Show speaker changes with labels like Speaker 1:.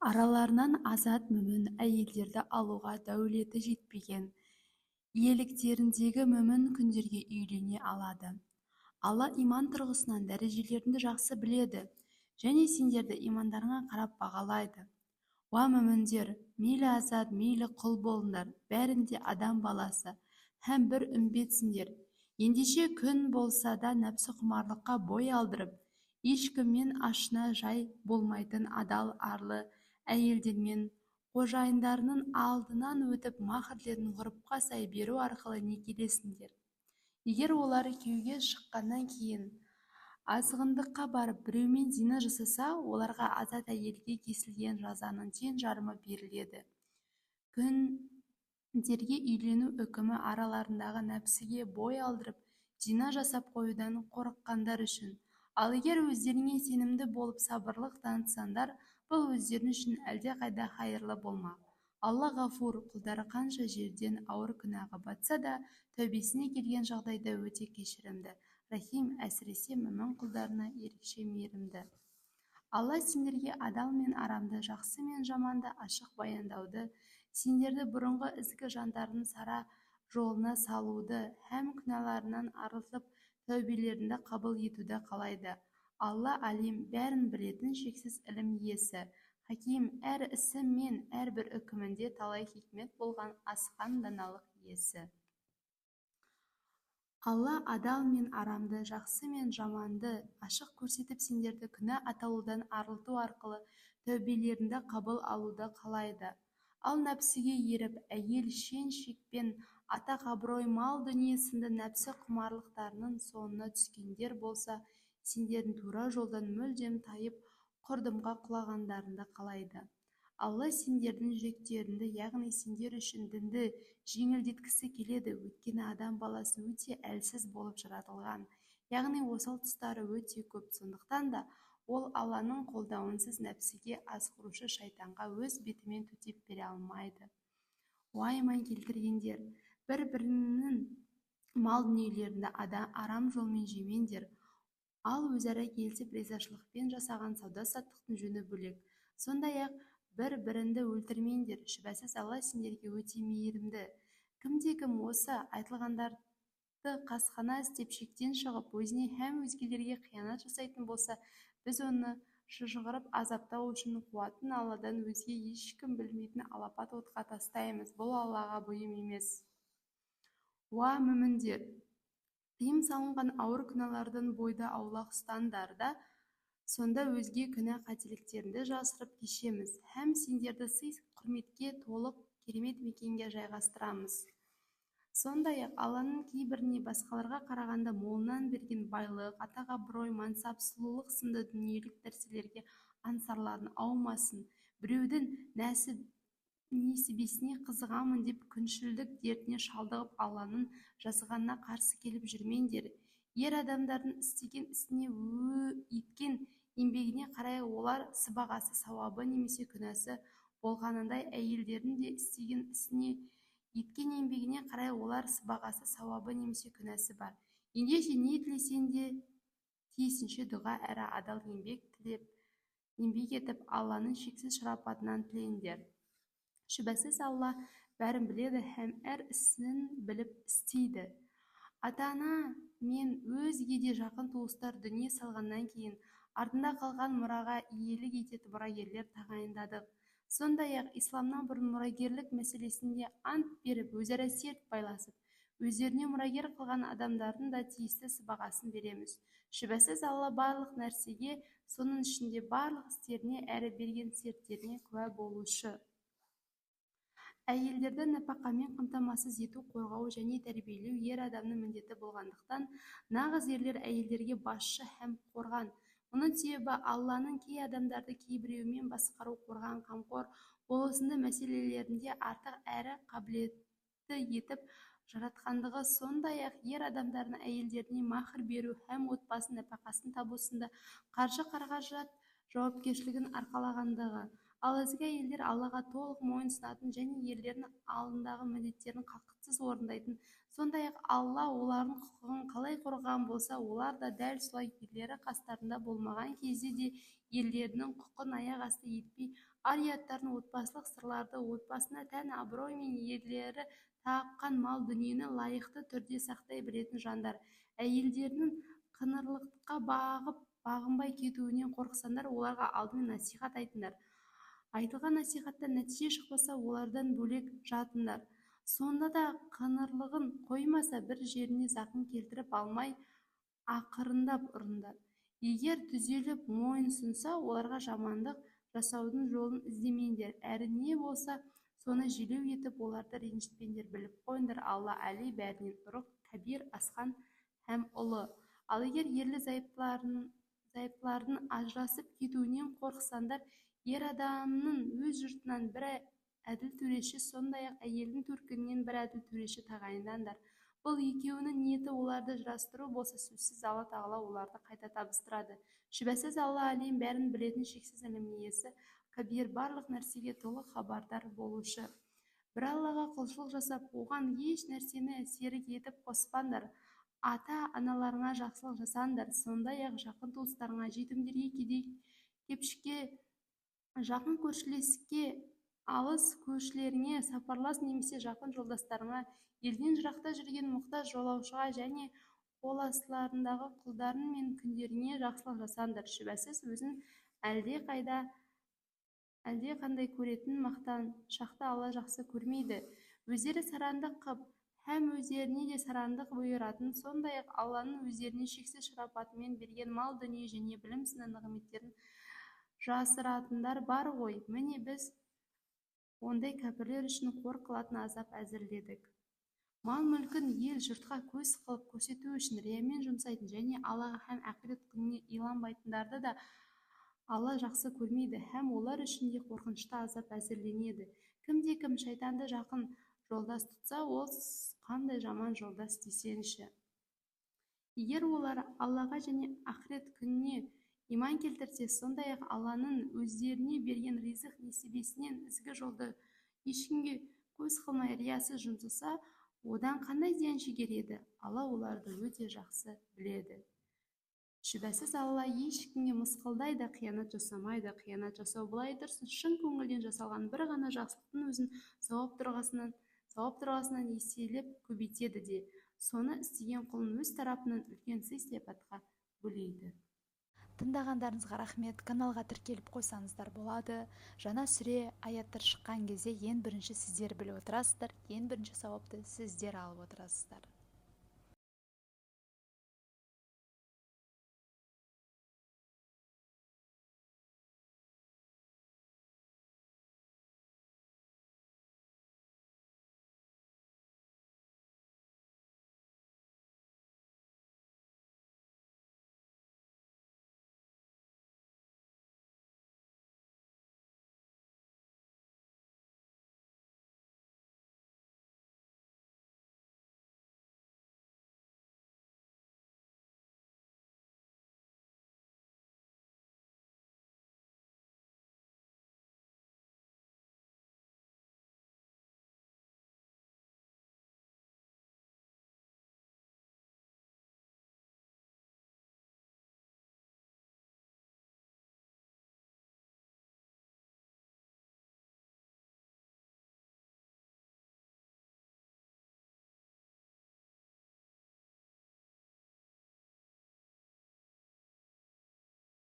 Speaker 1: Араларынан азат мүмін әйелдерді алуға дәулеті жетпеген, иеліктеріндегі мүмін күндерге үйлене алады. Алла иман тұрғысынан дәрежелеріңді жақсы біледі және сендерді имандарыңа қарап бағалайды. Уа мүміндер, мейлі азат, мейлі құл болыңдар, бәрінде адам баласы һәм бір үмбетсіңдер. Ендеше күн болса да нәпсі құмарлыққа бой алдырып, ешкіммен ашына жай болмайтын адал арлы әйелдермен қожайындарының алдынан өтіп махрлерін ғұрыпқа сай беру арқылы некелесіңдер. Егер олар күйеуге шыққаннан кейін азғындыққа барып біреумен зина жасаса, оларға азат әйелге кесілген жазаның тең жарымы беріледі. Күндерге үйлену үкімі араларындағы нәпсіге бой алдырып, зина жасап қоюдан қорыққандар үшін. Ал егер өздеріңе сенімді болып сабырлық танытсаңдар, бұл өздерің үшін әлдеқайда хайырлы болмақ. Алла ғафур, құлдары қанша жерден ауыр күнәға батса да, тәубесіне келген жағдайда өте кешірімді. Рахим, әсіресе мүмін құлдарына ерекше мейірімді. Алла сендерге адал мен арамды, жақсы мен жаманды ашық баяндауды, сендерді бұрынғы ізгі жандардың сара жолына салуды һәм күнәларынан арылтып, тәубелеріңді қабыл етуді қалайды. Алла алим, бәрін білетін шексіз ілім иесі. Хаким, әр ісі мен әрбір үкімінде талай хикмет болған асқан даналық иесі. Алла адал мен арамды, жақсы мен жаманды ашық көрсетіп, сендерді күнә атаулыдан арылту арқылы тәубелеріңді қабыл алуды қалайды. Ал нәпсіге еріп, әйел шен-шекпен, атақ абырой, мал дүние сынды нәпсі құмарлықтарының соңына түскендер болса, сендердің тура жолдан мүлдем тайып, құрдымға құлағандарыңды қалайды. Алла сендердің жүректеріңді, яғни сендер үшін дінді жеңілдеткісі келеді, өйткені адам баласы өте әлсіз болып жаратылған, яғни осал тұстары өте көп. Сондықтан да ол Алланың қолдауынсыз нәпсіге азғырушы шайтанға өз бетімен төтеп бере алмайды. Уа иман келтіргендер, бір-бірінің мал дүниелерінде арам жолмен жемеңдер, ал өзара келісіп ризашылықпен жасаған сауда-саттықтың жөні бөлек. Сондай-ақ бір-біріңді өлтірмеңдер, шүбәсіз Алла сендерге өте мейірімді. Кімде-кім осы айтылғандарды қасқана істеп шектен шығып, өзіне һәм өзгелерге қиянат жасайтын болса, біз оны шыжғырып азаптау үшін қуатын Алладан өзге ешкім білмейтін алапат отқа тастаймыз. Бұл Аллаға бұйым емес. Уа мүміндер, тыйым салынған ауыр күнәлардан бойды аулақ ұстаңдар да, сонда өзге күнә қателіктеріңді жасырып кешеміз, һәм сендерді сый-құрметке толық керемет мекенге жайғастырамыз. Сондай-ақ Алланың кейбіріне басқаларға қарағанда молынан берген байлық, атақ абырой, мансап, сұлулық сынды дүниелік нәрселерге аңсарларын аумасын. Біреудің несібесіне қызығамын деп күншілдік дертіне шалдығып, Алланың жазғанына қарсы келіп жүрмеңдер. Ер адамдардың істеген ісіне еткен еңбегіне қарай олар сыбағасы, сауабы немесе күнәсі болғанындай, әйелдердің де істеген ісіне еткен еңбегіне қарай олар сыбағасы, сауабы немесе күнәсі бар. Ендеше не тілесең де тиісінше дұға әрі адал еңбек етіп, Алланың шексіз шарапатынан тілеңдер. Шүбәсіз Алла бәрін біледі һәм әр ісін біліп істейді. Ата-ана мен өзге де жақын туыстар дүние салғаннан кейін артында қалған мұраға иелік ететін мұрагерлер тағайындадық. Сондай-ақ исламнан бұрын мұрагерлік мәселесінде ант беріп, өзара серт байласып, өздеріне мұрагер қылған адамдардың да тиісті сыбағасын береміз. Шүбәсіз Алла барлық нәрсеге, соның ішінде барлық істеріне әрі берген серттеріне куә болушы. Әйелдерді нәпақамен қамтамасыз ету, қорғау және тәрбиелеу ер адамның міндеті болғандықтан, нағыз ерлер әйелдерге басшы һәм қорған. Мұның себебі Алланың кей адамдарды кейбіреумен басқару, қорған, қамқор болысынды мәселелерінде артық әрі қабілетті етіп жаратқандығы, сондай-ақ ер адамдардың әйелдеріне махр беру һәм отбасы нәпақасын табу сынды қаржы-қаражат жауапкершілігін арқалағандығы. Ал ізгі әйелдер Аллаға толық мойынсұнатын және ерлерінің алдындағы міндеттерін қақытсыз орындайтын, сондай-ақ Алла олардың құқығын қалай қорғаған болса, олар да дәл солай ерлері қастарында болмаған кезде де ерлерінің құқын аяқ асты етпей, ар-ұяттарын, отбасылық сырларды, отбасына тән абырой мен ерлері тапқан мал-дүниені лайықты түрде сақтай білетін жандар. Әйелдерінің қыңырлыққа бағынбай кетуінен қорықсаңдар, оларға алдымен насихат айтыңдар. Айтылған насихаттан нәтиже шықпаса, олардан бөлек жатыңдар. Сонда да қыңырлығын қоймаса, бір жеріне зақым келтіріп алмай, ақырындап ұрыңдар. Егер түзеліп мойынсұнса, оларға жамандық жасаудың жолын іздемеңдер. Әрі не болса, соны желеу етіп, оларды ренжітпеңдер. Біліп қойыңдар, Алла әли, бәрінен ұрық, кәбир, асқан һәм ұлы. Ал егер ерлі-зайыптылардың ажырасып кетуінен қорықсаңдар, ер адамның өз жұртынан бір әділ төреші, сондай-ақ әйелдің төркінінен бір әділ төреші тағайындаңдар. Бұл екеуінің ниеті оларды жырастыру болса, сөзсіз Алла тағала оларды қайта табыстырады. Шүбәсіз Алла әлем, бәрін білетін, шексіз ілім иесі, кәбир, барлық нәрсеге толық хабардар болушы. Бір Аллаға құлшылық жасап, оған еш нәрсені серік етіп қоспаңдар. Ата-аналарыңа жақсылық жасаңдар, сондай-ақ жақын туыстарыңа, жетімдерге, кедей-кепшікке, жақын көршілеске, алыс көршілеріңе, сапарлас немесе жақын жолдастарыңа, елден жырақта жүрген мұқтаж жолаушыға және қоластыларындағы құлдарың мен күндеріңе жақсылық жасаңдар. Шүбәсіз өзін әлдеқандай көретін мақтаншақты Алла жақсы көрмейді. Өздері сарандық қып, һәм өздеріне де сарандық бұйыратын, сондай-ақ Алланың өздеріне шексіз шарапатымен берген мал, дүние және білім сынды нығметтерін жасыратындар бар ғой. Міне біз ондай кәпірлер үшін қор қылатын азап әзірледік. Мал-мүлкін ел-жұртқа көз қылып көрсету үшін риямен жұмсайтын және Аллаға һәм ақирет күніне иланбайтындарды да Алла жақсы көрмейді, һәм олар үшін де қорқынышты азап әзірленеді. Кімде-кім шайтанды жақын жолдас тұтса, ол қандай жаман жолдас десеңші. Егер олар Аллаға және ақирет күніне иман келтірсе, сондай-ақ Алланың өздеріне берген ризық несібесінен ізгі жолды ешкімге көз қылмай риясыз жұмсаса, одан қандай зиян шегереді? Алла оларды өте жақсы біледі. Шүбәсіз Алла ешкімге мысқылдайды, қиянат жасамайды. Қиянат жасау былай тұрсын, шын көңілден жасалған бір ғана жақсылықтың өзін сауап тұрғысынан еселеп көбейтеді де, соны істеген құлын өз тарапынан үлкен сый-сияпатқа бөлейді.
Speaker 2: Тыңдағандарыңызға рахмет. Каналға тіркеліп қойсаңыздар болады. Жаңа сүре, аяттар шыққан кезде ең бірінші сіздер біліп отырасыздар, ең бірінші сауапты сіздер алып отырасыздар.